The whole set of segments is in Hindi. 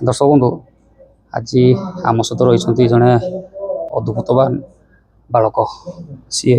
दर्शक बंधु आज आम सहित रही जड़े अद्भुतवान बालक सी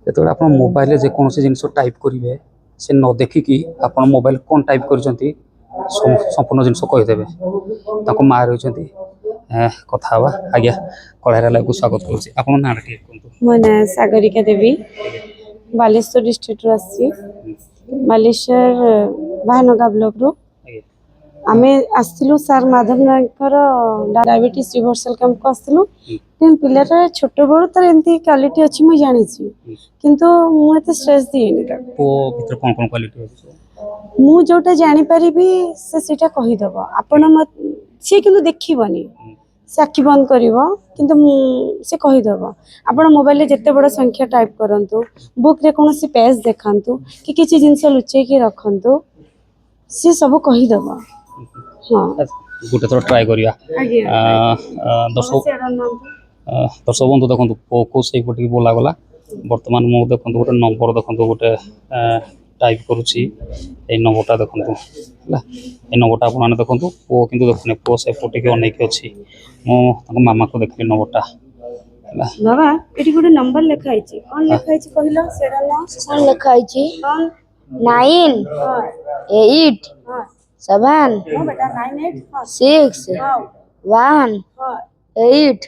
जो आप मोबाइल जेको जिन टाइप करेंगे से न देखिकी आप मोबाइल कौन टाइप कर संपूर्ण जिन कहीदेवे माँ रही कथा आज्ञा कलाहारा लाइव को स्वागत करुँच आप ना मो ना सागरिका देवी बालेश्वर डिस्ट्रिक्ट बालेश्वर भानगा ब्लॉक रो आमे आसलु सर माधव नायकर डायबिटीज रिवर्सल कैंप को आसलु पिलाटा छोट बड़ तर एमती क्वालिटी अच्छी मुझे जानी किंतु मुझे स्ट्रेस दिएनी भीतर कौन कौन क्वालिटी अच्छी मु जोटा जानी परिबी से सीटा कहिदब आपण सी किंतु देखिबनी से आखि बंद करिवो किंतु से कहिदब आपण मोबाइल जते बड़ संख्या टाइप करंतु बुक रे कोनोसी पेज देखांतु कि किछि जिंस लुचै कि रखंतु से सब कहिदब हाँ गोटे थोड़ा ट्राई करिया दर्शक बंधु देखो पो से पटे बोला गला बर्तमान मु देखो गोटे नंबर देखो गोटे टाइप करुच्ची नंबरटा देखो है नंबरटा आप देखो पो कि देखने पो से पटे अनेक अच्छी मु मामा को देखली नंबरटा बाबा एटी गोटे नंबर लिखा है कौन लिखा है कहलो सेडा ना कौन लिखा है 9 8 7 बेटा 9 8 6 1 8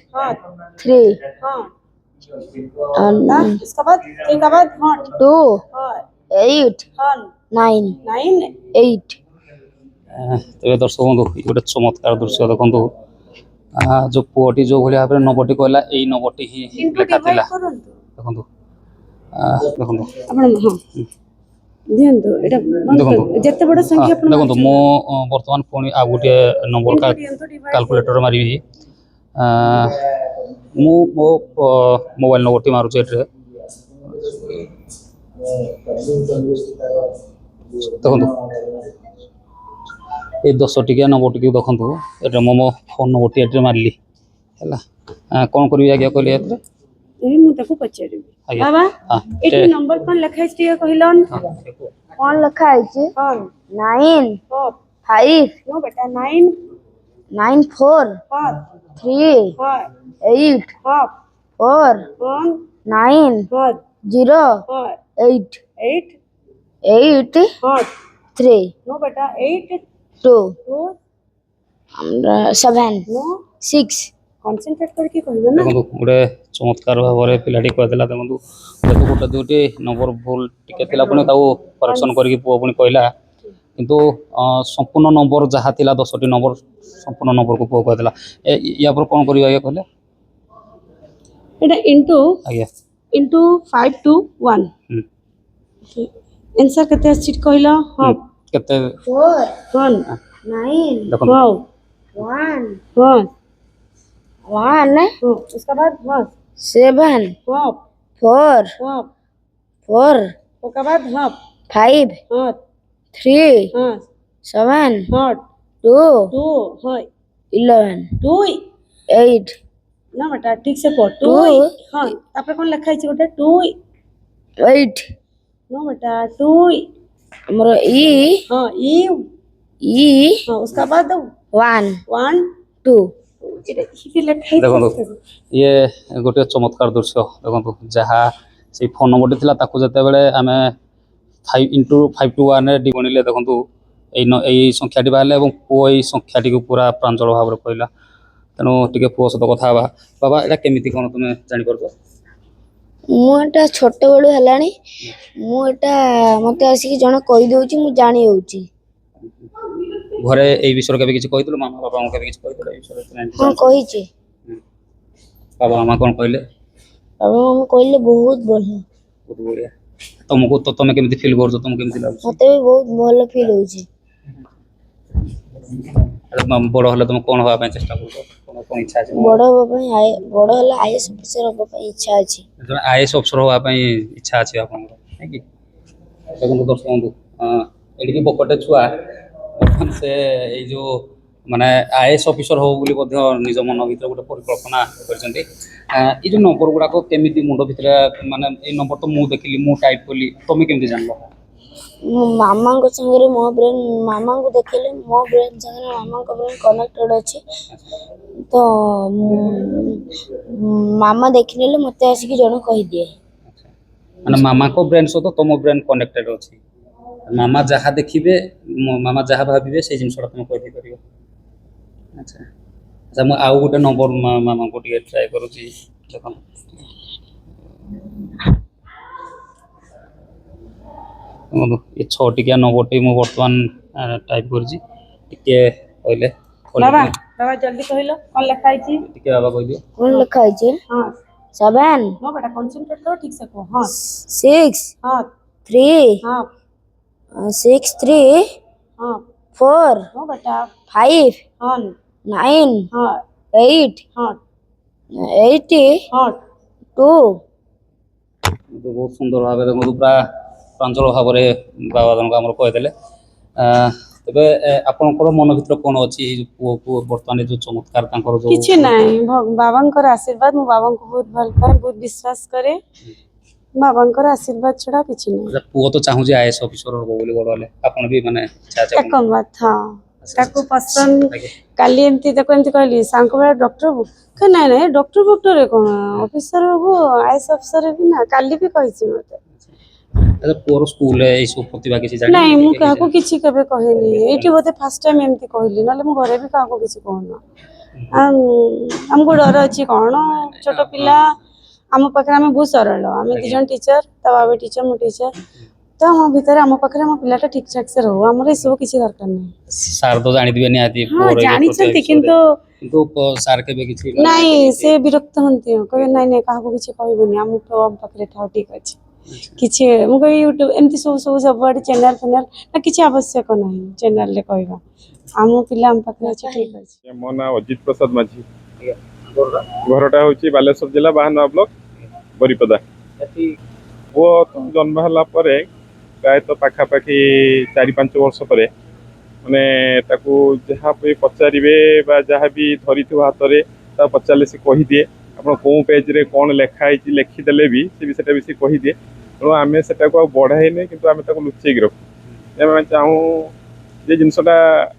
3 इसका बाद 2 8 9 8 तेरे दर्शक बंधु गोटे चमत्कार दृश्य देखो जो पुअटी जो भाई भाव नंबरटी कहला यही नंबरटी ही लेखा थिला देखो देखो मो बर्तमान पुणी आ गोटे नंबर कैलकुलेटर मारी मो मोबाइल नंबर टी मारुचे देखो ये 10 टिकिया नंबर टी देखो ये मो फोन नंबर टी मारली है कौन करी आज्ञा कहले बाबा एटी नंबर कौन लिखा है कहलन कौन लिखा है 9 5 नो बेटा 9 9 4 3 8 4 9 0 8 8 3 नो बेटा 8 2 2 7 नो 6 कंसंट्रेट करके कहबो ना देखो गोटे चमत्कार भाव में पिलाटी कहला देखो गोटे दुटी नंबर भूल टिके थिला पुणी करेक्शन करके पुओ पुणी कहला किंतु संपूर्ण नंबर जहाँ थिला 10टी नंबर संपूर्ण नंबर को पुओ कहला या पर कौन करिया कहले एटा इनटू आज्ञा इनटू 5 to 1 आंसर कते अछि कहला हां केते 4 1 9 देखो 1 1 1 उसके बाद 1 7 हाफ 4 हाफ 4 उसके बाद हाफ 5 हां 3 हां 7 हां 2 2 हां 11 2 8 ना बेटा ठीक से पढ़ 2 हां तापर कोन लिखा छै गोटे 2 8 नो बेटा 2 हमरो हां ई हां उसका बाद 1 1 2 देखो ये गोटे चमत्कार दृश्य देखो जहाँ से फोन नंबर टी जिते बड़े आम 5 into 5 to 1 डिगणिले देखो यही संख्याटी बाहर और पुओ यही संख्याटी को पूरा प्रांजल भाव में कहला तेणु टे पुओ सहित कथा बाबा यहाँ केमी कौन तुम जापर मुटा छोट बड़ू है मुटा मत आसिक जन कहीदे मुझे जानी होची घरे ए विषय के किसी कहितलो मामा बाबा के किसी कहितलो ए विषय हां कहिचे बाबा मामा कोन कहले बाबा मामा कहले बहुत बढ़िया तुमको तो तुम केमती फील करछो तुम केमती लागछ मते भी बहुत भलो फील होची अरे बड़ हले तुम कोन होवा ପାଇଁ चेष्टा करछो कोन इच्छा अछि बड़ होवा ପାଇଁ बड़ हले आईएएस अफसर होवा ପାଇଁ इच्छा अछि आईएएस अफसर होवा ପାଇଁ इच्छा अछि आपन है कि देखो दर्शक बंधु एडी की बकटे छुआ से ये जो माने आईएएस ऑफिसर हो बोली मध्य निज मन भीतर गोटे परिकल्पना करछन्ती ये जो नंबर गुडा को केमिति मुंड भीतर माने ए नंबर तो मु देखली मु टाइप करली तुम केमिति जानलो ମୋ ମାମାଙ୍କ ସାଙ୍ଗରେ ମୋ ବ୍ରେନ୍ ମାମାଙ୍କୁ ଦେଖିଲେ ମୋ ବ୍ରେନ୍ ସାଙ୍ଗରେ ମାମାଙ୍କ ବ୍ରେନ୍ କନେକ୍ଟେଡ୍ ଅଛି। ତ ମାମା ଦେଖିନେଲେ ମୋତେ ଆସିକି ଜଣେ କହିଦିଏ। ମାନେ ମାମାଙ୍କ ବ୍ରେନ୍ ସହିତ ତମ ବ୍ରେନ୍ କନେକ୍ଟେଡ୍ ଅଛି। ମାମା ଯାହା ଦେଖିବେ ମାମା ଯାହା ଭାବିବେ ସେଇ ଜିନିଷଟା ତମେ କହିଦେଇ ପାରିବ। ଆଚ୍ଛା ଆଚ୍ଛା ମୁଁ ଆଉ ଗୋଟେ ନମ୍ବର ମାମାଙ୍କୁ ଟିକେ ଟ୍ରାଏ କରୁଛି। ଦେଖନ୍ତୁ ଏ 6ଟିକିଆ ନମ୍ବରଟି ମୁଁ ବର୍ତ୍ତମାନ ଟାଇପ୍ କରିଛି। ଟିକେ କହିଲେ ବାବା ବାବା ଜଲ୍ଦି କହିଲ କ'ଣ ଲେଖା ହେଇଛି? ଟିକେ ବାବା କହିଦିଅ। କ'ଣ ଲେଖା ହେଇଛି? ହଁ 7 ହଁ ବେଟା କନସେଣ୍ଟ୍ରେଟ୍ କର ଠିକ୍ ସେ କୁହ। ହଁ 6 ହଁ 3 ହଁ 6 3 ହଁ 4 ହଁ ବେଟା 5 ହଁ 9 ହଁ 8 ହଁ 8 ହଁ 2 ବହୁତ ସୁନ୍ଦର ଭାବେ ଦେଖନ୍ତୁ ପୁରା ପ୍ରାଞ୍ଜଳ ଭାବରେ ବାବା ଜଣକ ଆମର କହିଦେଲେ। ତେବେ ଆପଣଙ୍କର ମନ ଭିତରେ କ'ଣ ଅଛି ଏଇ ଯେଉଁ ପୁଅକୁ ବର୍ତ୍ତମାନ ଏ ଯେଉଁ ଚମତ୍କାର ତାଙ୍କର ଯେଉଁ କିଛି ନାହିଁ ବାବାଙ୍କର ଆଶୀର୍ବାଦ। ମୁଁ ବାବାଙ୍କୁ ବହୁତ ଭଲ ପାଏ, ବହୁତ ବିଶ୍ୱାସ କରେ। ବାବାଙ୍କର ଆଶୀର୍ବାଦ ଛଡ଼ା କିଛି ନାହିଁ। ପୁଅ ତ ଚାହୁଁଛି ଆଇଏଏସ୍ ଅଫିସର ହବ ବୋଲି ବଡ଼ ହେଲେ, ଆପଣ ବି ମାନେ ଇଚ୍ଛା ଅଛି ଆପଣଙ୍କର? ଏକମତ ହଁ ତାକୁ ପସନ୍ଦ। ଆଜ୍ଞା। କାଲି ଏମିତି ତାକୁ ଏମିତି କହିଲି ସାଙ୍ଗ ବେଳେ ଡକ୍ଟର ହବୁ ନାଇଁ ନାଇଁ ଡକ୍ଟର ଫକ୍ଟରରେ କ'ଣ ଅଫିସର ହବୁ ଆଇଏଏସ୍ ଅଫିସର ବି ନା କାଲି ବି କହିଛି ମୋତେ। ପୁଅର ସ୍କୁଲରେ ଏଇସବୁ ପ୍ରତିଭା କିଛି ଜାଣି ନାଇଁ ମୁଁ କାହାକୁ କିଛି କେବେ କହିନି। ଏଇଠି ବୋଧେ ଫାର୍ଷ୍ଟ ଟାଇମ୍ ଏମିତି କହିଲି, ନହେଲେ ମୁଁ ଘରେ ବି କାହାକୁ କିଛି କହୁନି। ଆମକୁ ଡର ଅଛି କ'ଣ ଛୋଟ ପିଲା ଆମ ପାଖରେ ଆମେ ବହୁତ ସରଳ। ଆମେ ଦି ଜଣ ଟିଚର, ତା ବାବା ଟିଚର ମୁଁ ଟିଚର। ତ ଆମ ଭିତରେ ଆମ ପାଖରେ ଆମ ପିଲାଟା ଠିକ୍ ଠାକ୍ ସେ ରହୁ। ଆମର ଏସବୁ କିଛି ଦରକାର ନାହିଁ। ସାର୍ ତ ଜାଣିଥିବେ ନିହାତି ହଁ ପୁଅର ଏ ଜାଣିଛନ୍ତି ପ୍ରତିଭା କିନ୍ତୁ ସାର୍ କେବେ କିଛି ନାଇଁ ସେ ବିରକ୍ତ ହୁଅନ୍ତି। କହିବେ ନାଇଁ ନାଇଁ କାହାକୁ କିଛି କହିବୁନି, ଆମ ପୁଅ ଆମ ପାଖରେ ଥାଉ ଠିକ୍ ଅଛି। କିଛି ମୁଁ କହିବି ୟୁଟ୍ୟୁବ ଏମିତି ସବୁଆଡ଼େ ଚ୍ୟାନେଲ ଫ୍ୟାନେଲ ନା କିଛି ଆବଶ୍ୟକ ନାହିଁ ଚ୍ୟାନେଲରେ କହିବା। ଆମ ପିଲା ଆମ ପାଖରେ ଅଛି ଠିକ୍ ଅଛି। ମୋ ନାଁ ଅଜିତ ପ୍ରସାଦ ମାଝୀ। ଘରଟା ହେଉଛି ବାଲେଶ୍ୱର ଜିଲ୍ଲା ବାହାନଗା ବ୍ଲକ ବରିପଦା। ପୁଅ ଜନ୍ମ ହେଲା ପରେ ପ୍ରାୟତଃ ପାଖାପାଖି 4-5 ବର୍ଷ ପରେ ମାନେ ତାକୁ ଯାହା ବି ପଚାରିବେ ବା ଯାହା ବି ଧରିଥିବ ହାତରେ ତାକୁ ପଚାରିଲେ ସେ କହିଦିଏ। ଆପଣ କେଉଁ ପେଜ୍ରେ କ'ଣ ଲେଖା ହେଇଛି ଲେଖିଦେଲେ ବି ସେଟା ବି ସେ କହିଦିଏ। ତେଣୁ ଆମେ ସେଟାକୁ ଆଉ ବଢ଼ାଇନେ କିନ୍ତୁ ଆମେ ତାକୁ ଲୁଚେଇକି ରଖୁ। ଆମେ ଚାହୁଁ ଯେ ଜିନିଷଟା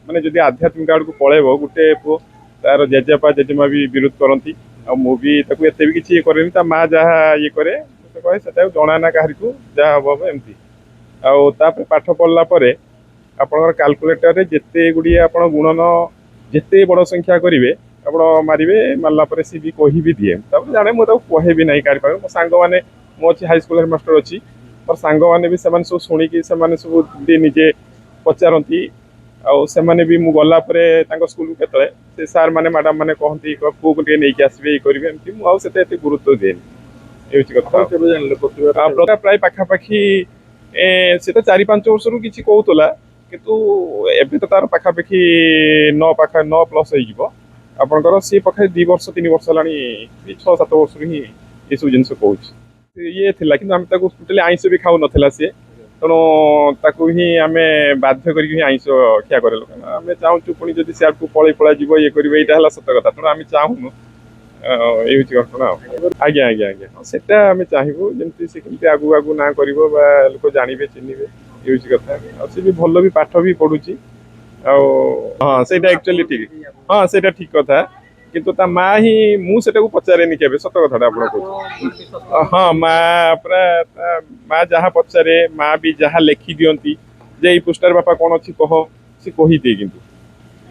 ମାନେ ଯଦି ଆଧ୍ୟାତ୍ମିକ ଆଡ଼କୁ ପଳେଇବ ଗୋଟେ ପୁଅ ତାର ଜେଜେବାପା ଜେଜେମା ବି ବିରୋଧ କରନ୍ତି। ଆଉ ମୁଁ ବି ତାକୁ ଏତେ ବି କିଛି ଇଏ କରେନି। ତା ମା ଯାହା ଇଏ କରେ ସେ କହେ ସେଟାକୁ ଜଣା ନା କାହାରିକୁ ଯାହା ହବ ଏମିତି। ଆଉ ତାପରେ ପାଠ ପଢ଼ିଲା ପରେ ଆପଣଙ୍କର କାଲକୁଲେଟରରେ ଯେତେ ଗୁଡ଼ିଏ ଆପଣ ଗୁଣନ ଯେତେ ବଡ଼ ସଂଖ୍ୟା କରିବେ ଆପଣ ମାରିବେ, ମାରିଲା ପରେ ସିଏ ବି କହିବି ଦିଏ। ତାପରେ ଜାଣେ ମୁଁ ତାକୁ କହିବି ନାହିଁ କାହାରି ପାଖରେ। ମୋ ସାଙ୍ଗମାନେ ମୁଁ ଅଛି ହାଇସ୍କୁଲ ହେଡମାଷ୍ଟର ଅଛି, ମୋର ସାଙ୍ଗମାନେ ବି ସେମାନେ ସବୁ ଶୁଣିକି ସେମାନେ ସବୁ ବି ନିଜେ ପଚାରନ୍ତି। ଆଉ ସେମାନେ ବି ମୁଁ ଗଲା ପରେ ତାଙ୍କ ସ୍କୁଲକୁ କେତେବେଳେ ସେ ସାର୍ ମାନେ ମ୍ୟାଡ଼ାମ୍ ମାନେ କହନ୍ତି ପୁଅକୁ ଟିକେ ନେଇକି ଆସିବେ ଇଏ କରିବେ ଏମିତି। ମୁଁ ଆଉ ସେତେ ଏତେ ଗୁରୁତ୍ୱ ଦିଏନି। ଏ ହେଉଛି କଥା। ପ୍ରାୟ ପାଖାପାଖି ସେ ତ 4-5 ବର୍ଷରୁ କିଛି କହୁଥିଲା, କିନ୍ତୁ ଏବେ ତ ତାର ପାଖାପାଖି 9+ ହେଇଯିବ ଆପଣଙ୍କର। ସିଏ ପାଖାପାଖି 2 ବର୍ଷ 3 ବର୍ଷ ହେଲାଣି 6-7 ବର୍ଷରୁ ହିଁ ଏସବୁ ଜିନିଷ କହୁଛି। ଇଏ ଥିଲା କିନ୍ତୁ ଆମେ ତାକୁ ଟୋଟାଲି ଆଇଁଷ ବି ଖାଉନଥିଲା ସିଏ। ତେଣୁ ତାକୁ ହିଁ ଆମେ ବାଧ୍ୟ କରିକି ହିଁ ଆଇଁଷ ଖିଆ କରେଇଲୁ। କାରଣ ଆମେ ଚାହୁଁଛୁ ପୁଣି ଯଦି ସିଆଡ଼କୁ ପଳେଇ ଯିବ ଇଏ କରିବ, ଏଇଟା ହେଲା ସତ କଥା। ତେଣୁ ଆମେ ଚାହୁଁନୁ। ଏଇ ହେଉଛି ଘଟଣା ଆଉ। ଆଜ୍ଞା ଆଜ୍ଞା ଆଜ୍ଞା ସେଟା ଆମେ ଚାହିଁବୁ ଯେମିତି ସେ କେମିତି ଆଗକୁ ନାଁ କରିବ ବା ଲୋକ ଜାଣିବେ ଚିହ୍ନିବେ। ଏ ହେଉଛି କଥା। ଆଉ ସେ ବି ଭଲ ବି ପାଠ ବି ପଢ଼ୁଛି। ଆଉ ହଁ ସେଇଟା ଆକ୍ଚୁଆଲି ଠିକ୍। ହଁ ସେଇଟା ଠିକ୍ କଥା। କିନ୍ତୁ ତା ମା ହିଁ ମୁଁ ସେଟାକୁ ପଚାରେନି କେବେ, ସତ କଥାଟା ଆପଣ କହୁଛନ୍ତି। ହଁ ମା ପୁରା ତା ମା ଯାହା ପଚାରେ, ମା ବି ଯାହା ଲେଖି ଦିଅନ୍ତି ଯେ ଏଇ ପୃଷ୍ଠାରେ ବାପା କ'ଣ ଅଛି କହ, ସେ କହିଦିଏ। କିନ୍ତୁ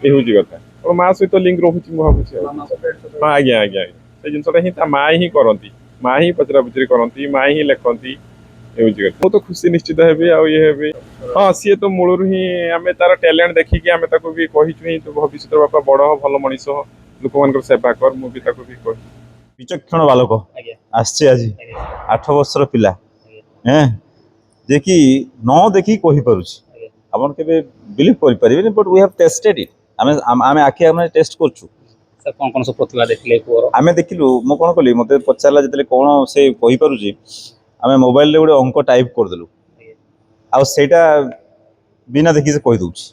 ଏ ହେଉଛି କଥା। ମା ସହିତ ଲିଙ୍କ ରହୁଛି ମୁଁ ଭାବୁଛି। ହଁ ଆଜ୍ଞା ଆଜ୍ଞା ଆଜ୍ଞା ସେ ଜିନିଷଟା ହିଁ ତା ମା ହିଁ କରନ୍ତି। ମା ହିଁ ପଚରାପଚରି କରନ୍ତି, ମା ହିଁ ଲେଖନ୍ତି। ହେଉଛି କଥା। ମୁଁ ତ ଖୁସି ନିଶ୍ଚିତ ହେବି ଆଉ ଇଏ ହେବି। ହଁ ସିଏ ତ ମୂଳରୁ ହିଁ ଆମେ ତାର ଟ୍ୟାଲେଣ୍ଟ ଦେଖିକି ଆମେ ତାକୁ ବି କହିଛୁ ହିଁ ତୁ ଭବିଷ୍ୟତରେ ବାପା ବଡ଼ ହ, ଭଲ ମଣିଷ ହ, ଲୋକମାନଙ୍କର ସେବା କର। ମୁଁ ବି ତାକୁ ବି କହିବି। ବିଚକ୍ଷଣ ବାଲକ ଆସିছে ଆଜି 8 ବର୍ଷର ପିଲା ଯେ କି ନ ଦେଖିକି କହିପାରୁଛି। ଆପଣ କେବେ ବିଲିଭ୍ କରିପାରିବେନି, but we have tested it. ଆମେ ଆଖି ଆମେ ଟେଷ୍ଟ କରୁଛୁ। ସାର୍ କ'ଣ ସବୁ ପ୍ରତିଭା ଦେଖିଲେ ପୁଅର? ଆମେ ଦେଖିଲୁ। ମୁଁ କ'ଣ କଲି, ମୋତେ ପଚାରିଲା ଯେତେବେଳେ କ'ଣ ସେ କହିପାରୁଛି, ଆମେ ମୋବାଇଲରେ ଗୋଟେ ଅଙ୍କ ଟାଇପ୍ କରିଦେଲୁ ଆଉ ସେଇଟା ବିନା ଦେଖି ସେ କହିଦେଉଛି।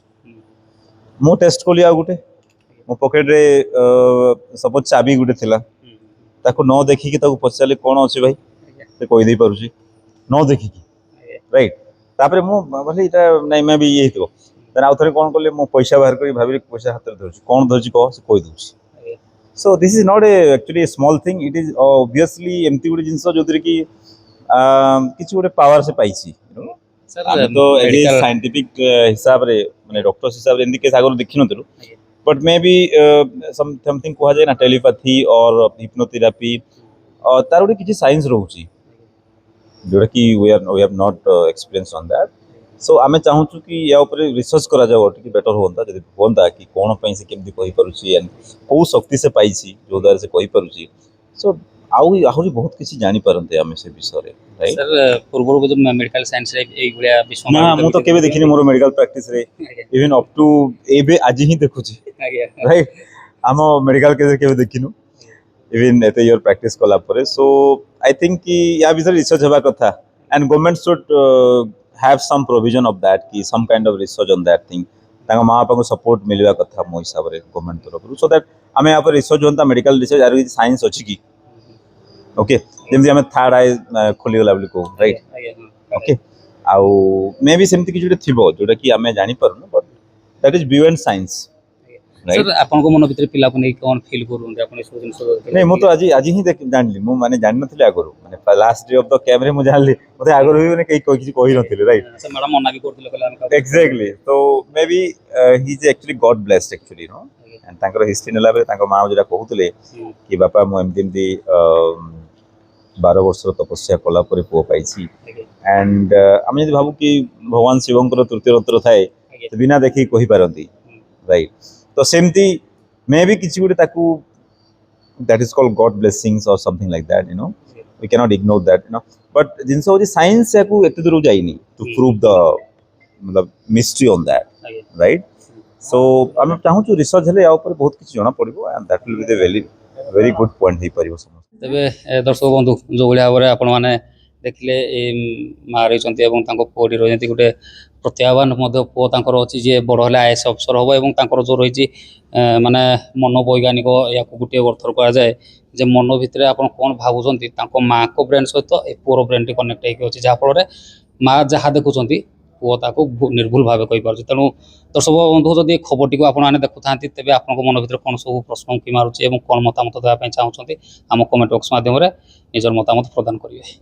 ମୁଁ ଟେଷ୍ଟ କଲି ଆଉ ଗୋଟେ ମୋ ପକେଟରେ ସପୋଜ ଚାବି ଗୋଟେ ଥିଲା, ତାକୁ ନ ଦେଖିକି ତାକୁ ପଚାରିଲି କ'ଣ ଅଛି ଭାଇ, ସେ କହିଦେଇ ପାରୁଛି ନ ଦେଖିକି, ରାଇଟ୍। तापर मु भाई इटा नहीं मैं भी ये हितो देन आउ थरे कोन करले मो पैसा बाहर करी भाबी पैसा हाथ धरछि कोन धरछि कह से कोइ दउछि so this is not a actually small thing it is obviously एमती गुटे जिंस जो कि किछि गुटे पावर से पाइछि सर आमे तो एज साइंटिफिक हिसाब रे माने डॉक्टर्स हिसाब रे इंदी केस आगर देखि नथिलु बट मे बी समथिंग कहा जाए ना टेलीपैथी और हिप्नोथेरापी और तार गुटे किछि साइंस रहउछि जोटा कि we have not experience on that so आमे चाहूछु कि या ऊपर रिसर्च करा जाओ टिके बेटर होंता जदि होंता कि कोन पई से केमति कहि परुछि एंड को शक्ति से पाइछि जो द्वारा से कहि परुछि सो आहुरी बहुत किछि जानि परंते आमे से विषय रे राइट सर पूर्व जो मेडिकल साइंस रे एई गुलिया विश्व ना मु तो केबे देखिनि मोर मेडिकल प्रैक्टिस रे इवन अप टू एबे आज ही देखुछि राइट आम मेडिकल केस केबे देखिनु इवन एते योर प्रैक्टिस कला परे सो आई थिंक कि या विषय रिसर्च हेबा कथा and government should have some provision of that कि some kind of research on that thing तांगा मां बापा को सपोर्ट मिलवा कथा मो हिसाब रे गवर्नमेंट तरफ सो दैट आमे या पर रिसर्च होंता मेडिकल रिसर्च आर साइंस अछि कि ओके जेमति हमें थर्ड आई खोली गला बोली को राइट ओके आउ मे बी सेमति कि जोटे थिबो जोटा कि हमें जानि परनु but that is beyond science right sir आपन को मन भीतर पिला को नै कोन फील करूंते आपन सब जिंस नहीं मु तो आज ही जानली मु माने जानि नथिले आगरो माने लास्ट डे ऑफ द कैमरे मु जानली मते आगरो ही माने कई किछि कहि नथिले राइट सर मैडम मना भी करथिले कला हम एग्जैक्टली तो maybe he is actually god blessed actually no and तांकर हिस्ट्री नेला बे तांको मां जेटा कहउतले कि बापा मु एमति 12 वर्ष तपस्या कला परे पो पाइछि एंड आमे जदि भाबु कि भगवान शिवंकर तृतीय रत्र थाए तो बिना देखि कहि पारंती राइट तो सेमती मे बी किछि गुटे ताकू that is called God blessings or something like that, you know. We cannot ignore that, you know. But जिनसे होती science या को एते दूर जाई नहीं to prove the मतलब mystery on that, right? So हम चाहूँ जो research है या ऊपर बहुत किसी जाना पड़ेगा and that will be the very good point ही परिवर्तन समझ। तबे दर्शक बंधु जो भलिया भाବରେ आपण माने देखले ए मा रहिसंती एवं तांको पोडी रहिसंती गुटे प्रत्याह्वान मध्य पो तांकर अछि जे बड़ हले आईएएस अफसर होबो एवं तांकर जो रहिछि माने मनोवैज्ञानिक या को गुटे अर्थर करा जाय जे मन भितरे आपण कोन भाबुसंती तांको मां को ब्रेन सहित ए पोर ब्रेन टी कनेक्ट हेकि अछि जा फल रे मां जहा देखुसंती पो ताको निर्भुल भाबे कहि पारछि तेनु दर्शक बंधु जदि खबरटी को आपण माने देखुथांती तबे आपनको मन भितर कोन सब प्रश्न की मारुछि एवं कोन मतामत देबा पय चाहउछंती हम कमेंट बॉक्स माध्यम रे निजर मतामत प्रदान करिवे।